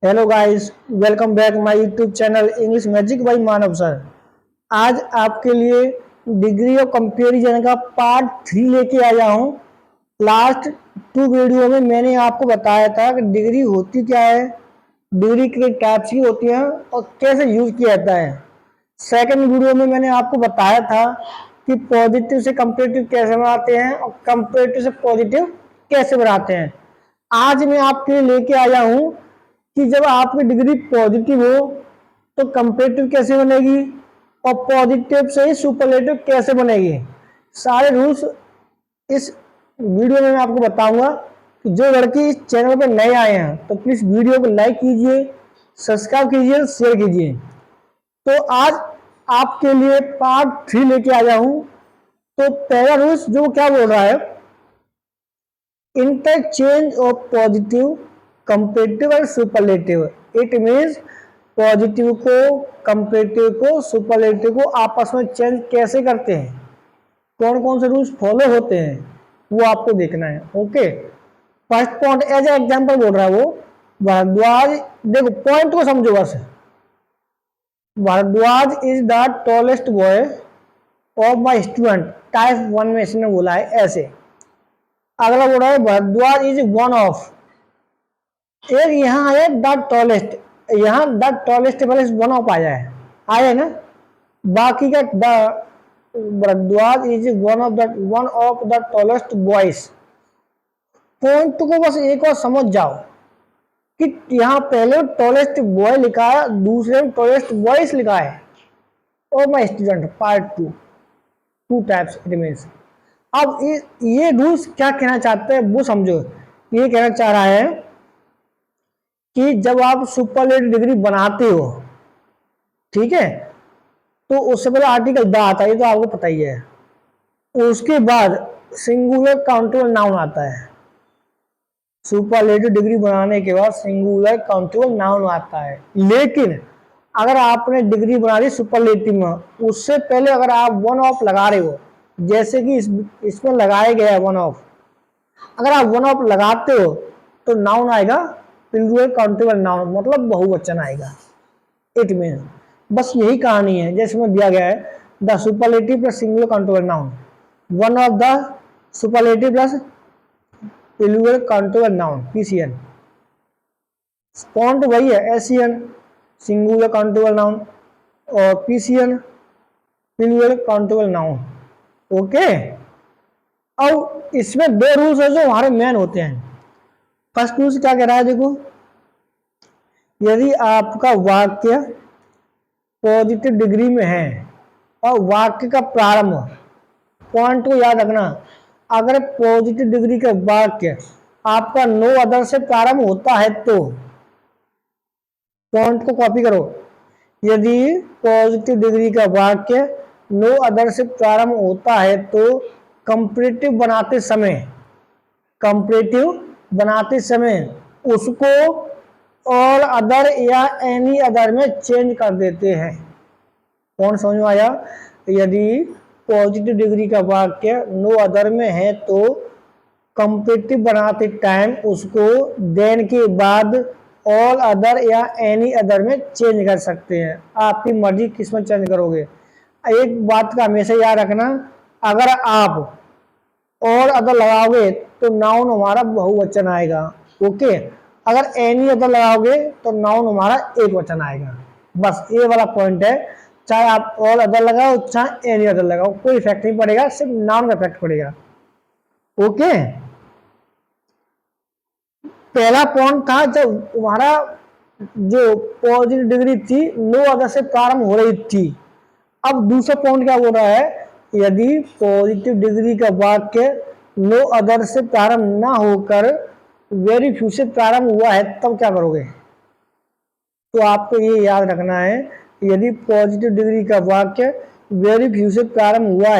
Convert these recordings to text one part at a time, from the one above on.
Hello guys, welcome back my YouTube channel English magic by Manav sir. आज आपके लिए degree of comparison का part 3 लेके आया हूँ। लास्ट 2 वीडियो में मैंने आपको बताया था कि डिग्री होती क्या है, डिग्री कितने टाइप्स की होती है और कैसे यूज किया जाता है। सेकंड वीडियो में मैंने आपको बताया था कि पॉजिटिव से कंपेरेटिव कैसे बनाते हैं और कंपेरेटिव से पॉजिटिव कैसे बनाते हैं। आज मैं आपके लिए लेके आया हूँ कि जब आपकी डिग्री पॉजिटिव हो तो कंपेरेटिव कैसे बनेगी और पॉजिटिव से ही सुपरलेटिव कैसे बनेगी। सारे रूल्स इस वीडियो में मैं आपको बताऊंगा। कि जो लड़के इस चैनल पर नए आए हैं तो प्लीज वीडियो को लाइक कीजिए, सब्सक्राइब कीजिए, शेयर कीजिए। तो आज आपके लिए पार्ट 3 लेके आया हूं। तो पहला रूल्स जो क्या बोल रहा है, इंटरचेंज ऑफ पॉजिटिव, कंपेरेटिव और सुपरलेटिव। इट मीन्स पॉजिटिव को, कंपेरेटिव को, सुपरलेटिव को आपस में चेंज कैसे करते हैं, कौन कौन से रूल्स फॉलो होते हैं, वो आपको देखना है। Okay, first point as a example बोल रहा है वो भारद्वाज। देखो पॉइंट को समझो बस। Bhardwaj is the tallest boy of my student, type 1 में इसने बोला है ऐसे। अगला बोल रहा है भारद्वाज इज वन ऑफ, एक यहाँ है द टॉलेस्ट, यहाँ द टॉलेस्ट वाले वन ऑफ आया है ना। बाकी का the Bhardwaj is one of the tallest boys. Point को बस एक और समझ जाओ कि यहाँ पहले टॉलेस्ट बॉय लिखा है, दूसरे में टॉलेस्ट बॉयज लिखा है। और my student part 2, 2 types it means. अब ये रूल्स क्या कहना चाहते हैं वो समझो। ये कहना चाह रहा है कि जब आप सुपरलेटिव डिग्री बनाते हो, ठीक है, तो उससे पहले आर्टिकल द आता है, ये तो आपको पता ही है। उसके बाद सिंगुलर काउंटेबल नाउन आता है। सुपरलेटिव डिग्री बनाने के बाद सिंगुलर काउंटेबल नाउन आता है। लेकिन अगर आपने डिग्री बना दी सुपरलेटिव में, उससे पहले अगर आप वन ऑफ लगा रहे हो, जैसे कि इसमें लगाया गया है वन ऑफ, अगर आप वन ऑफ लगाते हो तो नाउन आएगा प्लूरल काउंटेबल नाउन, मतलब बहुवचन आएगा। इट मीन बस यही कहानी है जैसे में दिया गया है the superlative plus singular countable noun, one of the superlative plus plural countable noun, PCN. Font वही है, एससीएन सिंगुलर काउंटेबल नाउन और PCN plural countable noun. Okay, अब इसमें 2 रूल्स है जो हमारे मेन होते हैं। फर्स्ट रूल क्या कह रहा है, देखो, यदि आपका वाक्य पॉजिटिव डिग्री में है और वाक्य का प्रारंभ, पॉइंट को याद रखना, अगर पॉजिटिव डिग्री का वाक्य आपका नो अदर से प्रारंभ होता है तो, पॉइंट को कॉपी करो, यदि पॉजिटिव डिग्री का वाक्य नो अदर से प्रारंभ होता है तो कंपैरेटिव बनाते समय उसको ऑल अदर या एनी अदर में चेंज कर देते हैं। कौन समझ में आया? यदि पॉजिटिव डिग्री का वाक्य नो अदर में है तो कंपैरेटिव बनाते टाइम उसको देन के बाद ऑल अदर या एनी अदर में चेंज कर सकते हैं। आपकी मर्जी किस में चेंज करोगे। एक बात का हमेशा याद रखना, अगर आप और अदर लगाओगे तो नाउन हमारा बहुवचन आएगा। ओके, अगर एनी अदर लगाओगे तो नाउन हमारा एक वचन आएगा। बस ये वाला पॉइंट है, चाहे आप ऑल अदर लगाओ चाहे एनी अदर लगाओ, कोई इफेक्ट नहीं पड़ेगा, सिर्फ नाउन का इफेक्ट पड़ेगा। ओके, पहला पॉइंट था जब हमारा जो पॉजिटिव डिग्री थी नो अदर से प्रारंभ हो रही थी। अब दूसरा पॉइंट क्या बोल रहा है, यदि पॉजिटिव डिग्री का वाक्य नो अदर से प्रारंभ ना होकर वेरी फ्यू से प्रारंभ हुआ है तब क्या करोगे। तो आपको ये याद रखना है, यदि पॉजिटिव डिग्री का वाक्य वेरी फ्यू से प्रारंभ हुआ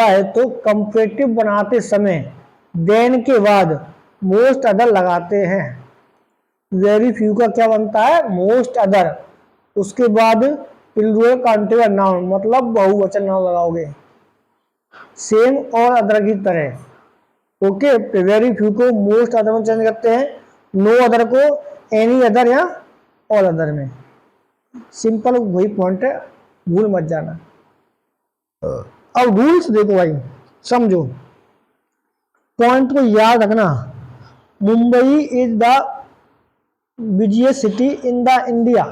है तो कंपैरेटिव बनाते समय देन के बाद मोस्ट अदर लगाते हैं। वेरी फ्यू का क्या बनता है, मोस्ट अदर, उसके बाद प्लूरल काउंटेबल नाउन, मतलब बहुवचन नाउन लगाओगे, सेम और अदर की तरह। ओके, वेरी फ्यू को मोस्ट अदर में चेंज करते हैं नो अदर को एनी अदर या ऑल अदर में। सिंपल वही पॉइंट है, भूल मत जाना। अब रूल्स देखो भाई, समझो, पॉइंट को याद रखना। Mumbai is the busiest city in the India.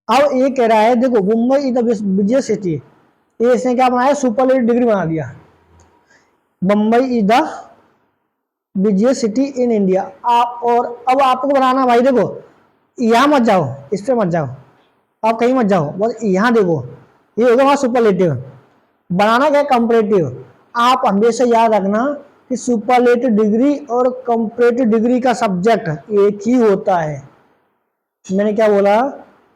अब ये कह रहा है, देखो Mumbai is the busiest city, ये इसने क्या बनाया, सुपरलेटिव डिग्री बना दिया। Mumbai is the busiest city in India. आप और अब आपको बनाना भाई, देखो यहां मत जाओ, इस पे मत जाओ, आप कहीं मत जाओ, बस यहां देखो, ये होगा वहां सुपरलेटिव। बनाना क्या, कंपैरेटिव। आप हमेशा याद रखना कि सुपरलेटिव डिग्री और कंपैरेटिव डिग्री का सब्जेक्ट एक ही होता है। मैंने क्या बोला,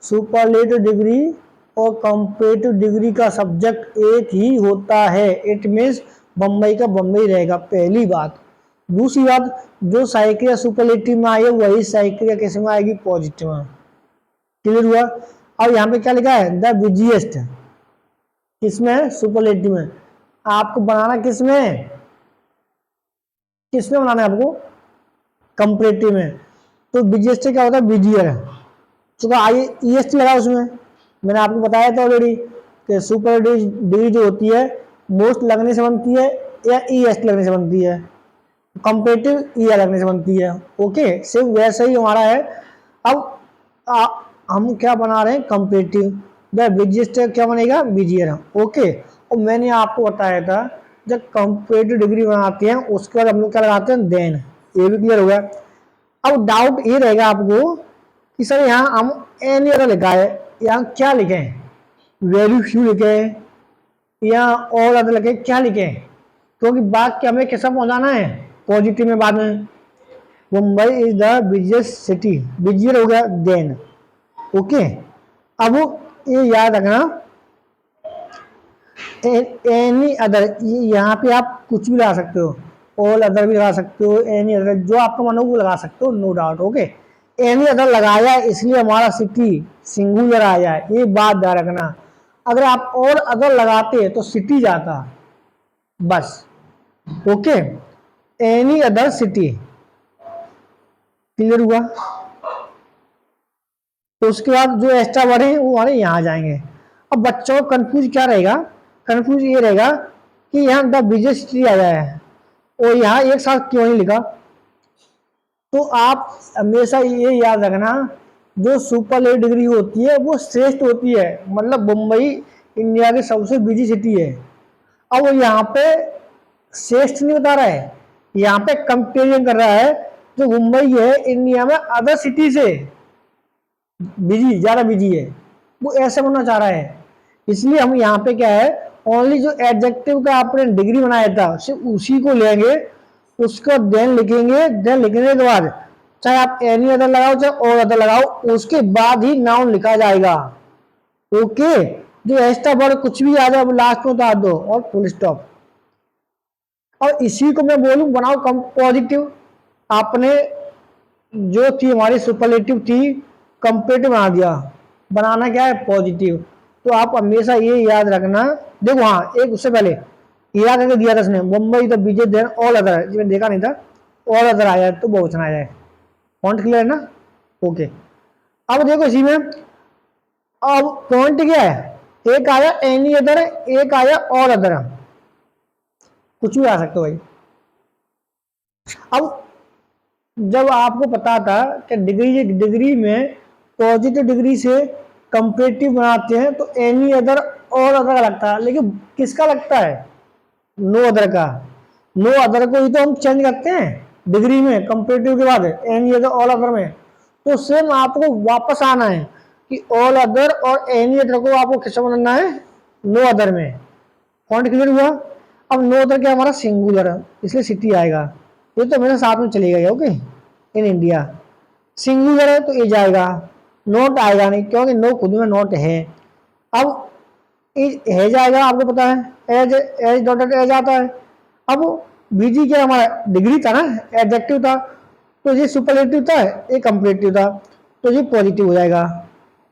सुपरलेटिव डिग्री और कंपैरेटिव डिग्री का सब्जेक्ट एक ही होता है। इट मीन्स बम्बई का बम्बई रहेगा, पहली बात। दूसरी बात, जो साइक्रिया सुपरलेटिव में आई है वही साइक्रिया किस में आएगी, पॉजिटिव में। क्लियर हुआ। अब यहाँ पे क्या लिखा है, द बिजिएस्ट, किसमें, सुपरलेटिव में। आपको बनाना किसमें, किसमें बनाना है आपको, कंपैरेटिव में। तो बिजिएस्ट क्या होता है, बिजियर, चूंकि आई ईएसटी लगा उसमें। मैंने आपको बताया था ऑलरेडी कि सुपरलेटिव डिग्री जो होती है मोस्ट लगने से बनती है या ईएसटी लगने से बनती है, कंपैरेटिव ईआर लगने से बनती है। ओके, सिर्फ वैसे ही हमारा है। अब हम क्या बना रहे हैं, कंपैरेटिव। द बिजिएस्ट क्या बनेगा, बिजियर। ओके, और मैंने आपको बताया था जब कंपैरेटिव डिग्री बनाते हैं उसके बाद हम लोग क्या लगाते हैं, देन। ये भी क्लियर हो गया। अब डाउट ये रहेगा आपको कि सर यहाँ हम एनी अदर लिखा है, यहाँ क्या लिखे, वैल्यू फ्यू लिखे या ऑल अदर लिखे, क्या लिखे, क्योंकि बात क्या हमें कैसा पहुंचाना है, पॉजिटिव में। बाद में Mumbai is the busiest city, busier हो गया, देन। ओके, अब ये याद रखना, एनी अदर, यहाँ पे आप कुछ भी लगा सकते हो, ऑल अदर भी लगा सकते हो, एनी अदर, जो आपका मन हो वो लगा सकते हो, no doubt. Okay, any other लगाया इसलिए हमारा सिटी सिंगुलर आया है, ये बात ध्यान रखना। अगर आप और अदर लगाते तो सिटी जाता, बस। Okay, any other city, clear हुआ। तो उसके बाद जो एक्स्ट्रा वर्ड है वो हमारे यहाँ जाएंगे। अब बच्चों को कंफ्यूज क्या रहेगा, कंफ्यूज ये रहेगा कि यहाँ द बिजिएस्ट सिटी आया है और यहाँ एक साथ क्यों नहीं लिखा। तो आप हमेशा ये याद रखना, जो सुपरलेटिव डिग्री होती है वो श्रेष्ठ होती है, मतलब मुंबई इंडिया की सबसे बिजी सिटी है। अब वो यहाँ पे श्रेष्ठ नहीं बता रहा है, यहाँ पे कंपेरिजन कर रहा है, जो मुंबई है इंडिया में अदर सिटी से बिजी, ज्यादा बिजी है, वो ऐसे बनना चाह रहा है। इसलिए हम यहाँ पे क्या है, ओनली जो एडजेक्टिव का आपने डिग्री बनाया था सिर्फ उसी को लेंगे, उसका देन लिखेंगे, देन लिखने के बाद चाहे आप एनी अदर लगाओ चाहे और अदर लगाओ, उसके बाद ही नाउन लिखा जाएगा। ओके, जो एक्स्ट्रा वर्ड कुछ भी आ जाए वो लास्ट में उतार दो और फुल स्टॉप। और इसी को मैं बोलूं बनाओ कम पॉजिटिव। आपने जो थी हमारी सुपरलेटिव थी कंपेरेटिव बना दिया, बनाना क्या है, पॉजिटिव। तो आप हमेशा ये याद रखना। देखो हाँ, एक उससे पहले याद करके दिया था इसने, Mumbai the busiest then all other, मैंने देखा नहीं था, ऑल अदर आया तो बहुवचन आया है। पॉइंट क्लियर है ना। ओके, अब देखो इसी में अब पॉइंट क्या है, एक आया एनी अदर, एक आया ऑल अदर, कुछ भी आ सकते हो भाई। अब जब आपको पता था कि डिग्री में पॉजिटिव डिग्री से कंपेरेटिव बनाते हैं तो एनी अदर और अदर लगता है, लेकिन किसका लगता है, नो अदर का। नो अदर को ही तो हम चेंज करते हैं डिग्री में कंपेरेटिव के बाद एनी अदर ऑल अदर में। तो सेम आपको वापस आना है कि ऑल अदर और एनी अदर को आपको किसमें बनाना है, नो अदर में। पॉइंट क्लियर हुआ। अब नो अदर क्या हमारा सिंगुलर है, इसलिए सिटी आएगा, ये तो मेरे साथ में चलेगा। ओके, इन इंडिया सिंगुलर है तो ये जाएगा, नोट आएगा नहीं क्योंकि नो खुद में नोट है। अब है जाएगा, आपको पता है एज, एज डॉटेड एज आता है। अब बीजी क्या हमारा डिग्री था ना, एडजेक्टिव था, तो ये सुपरलेटिव था, ये कंपैरेटिव था, तो ये पॉजिटिव हो जाएगा।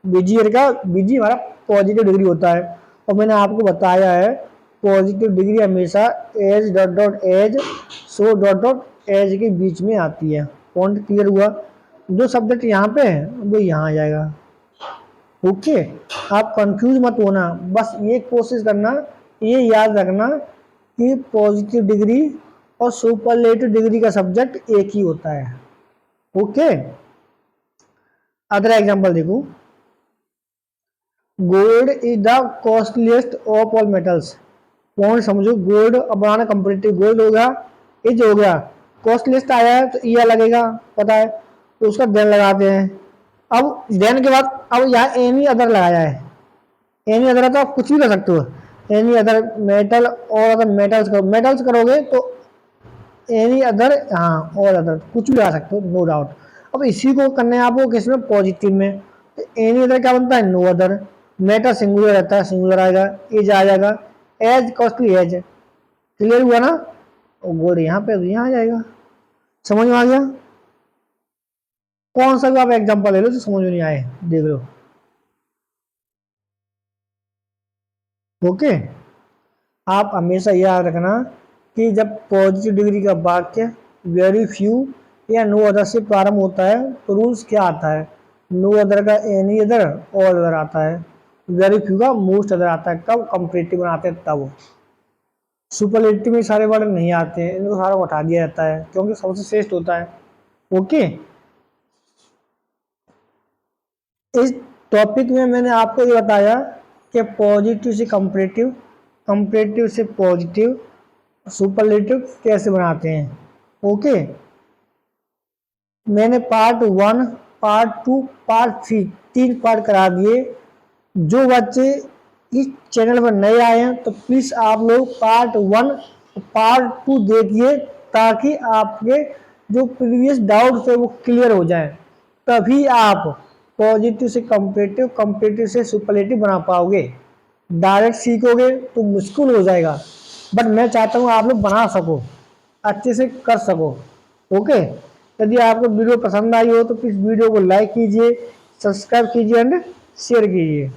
बीजी का बीजी हमारा पॉजिटिव डिग्री होता है। और मैंने आपको बताया है पॉजिटिव डिग्री हमेशा as dot dot as, so dot dot as के बीच में आती है। पॉइंट क्लियर हुआ। जो सब्जेक्ट यहाँ पे है वो यहाँ आ जाएगा। ओके, आप कंफ्यूज मत होना, बस ये कोशिश करना, ये याद रखना कि पॉजिटिव डिग्री और सुपरलेटिव डिग्री का सब्जेक्ट एक ही होता है। ओके, अदर एग्जांपल देखो, gold is the costliest of all metals. Point समझो, गोल्ड अब बनाना कंपेरेटिव, गोल्ड हो गया, इज हो गया, कॉस्टलिस्ट आया है तो ईयर लगेगा, पता है, तो उसका देन लगाते हैं। अब देन के बाद अब यहाँ एनी अदर लगाया है, एनी अदर तो आप कुछ भी कर सकते हो, एनी अदर मेटल और अदर मेटल्स करो, मेटल्स करोगे तो एनी अदर, हाँ और अदर कुछ भी लगा सकते हो, नो डाउट। अब इसी को करने हैं आपको किसमें, पॉजिटिव में, तो एनी अदर क्या बनता है, नो अदर, मेटल सिंगुलर रहता है, सिंगुलर आएगा, एज आ जाएगा, एज कॉस्टली एज, क्लियर हुआ ना, और गोल्ड यहाँ पे यहाँ आ जाएगा। समझ में आ गया? कौन सा भी आप एग्जांपल ले लो तो समझ में नहीं आए, देख लो। ओके, आप हमेशा याद रखना कि जब पॉजिटिव डिग्री का वाक्य वेरी फ्यू या नो अदर से प्रारंभ होता है तो रूल्स क्या आता है, नो अदर का एनी अदर, ऑल अदर आता है, वेरी फ्यू का मोस्ट अदर आता है, कब कंपेरेटिव बनाते हैं तब। सुपरलेटिव में सारे वर्ड नहीं आते हैं, इनको सारा हटा दिया जाता है क्योंकि सबसे श्रेष्ठ होता है। ओके, इस टॉपिक में मैंने आपको ये बताया कि पॉजिटिव से कंपेरेटिव, कंपेरेटिव से पॉजिटिव, सुपरलेटिव कैसे बनाते हैं। ओके, मैंने पार्ट 1, पार्ट 2, पार्ट 3 तीन पार्ट करा दिए। जो बच्चे इस चैनल पर नए आए हैं तो प्लीज़ आप लोग पार्ट 1 पार्ट 2 देखिए, ताकि आपके जो प्रीवियस डाउट थे वो क्लियर हो जाए, तभी आप पॉजिटिव से कंपेरेटिव, कंपेरेटिव से सुपरलेटिव बना पाओगे। डायरेक्ट सीखोगे तो मुश्किल हो जाएगा, बट मैं चाहता हूँ आप लोग बना सको, अच्छे से कर सको। ओके, यदि आपको वीडियो पसंद आई हो तो प्लीज़ वीडियो को लाइक कीजिए, सब्सक्राइब कीजिए एंड शेयर कीजिए।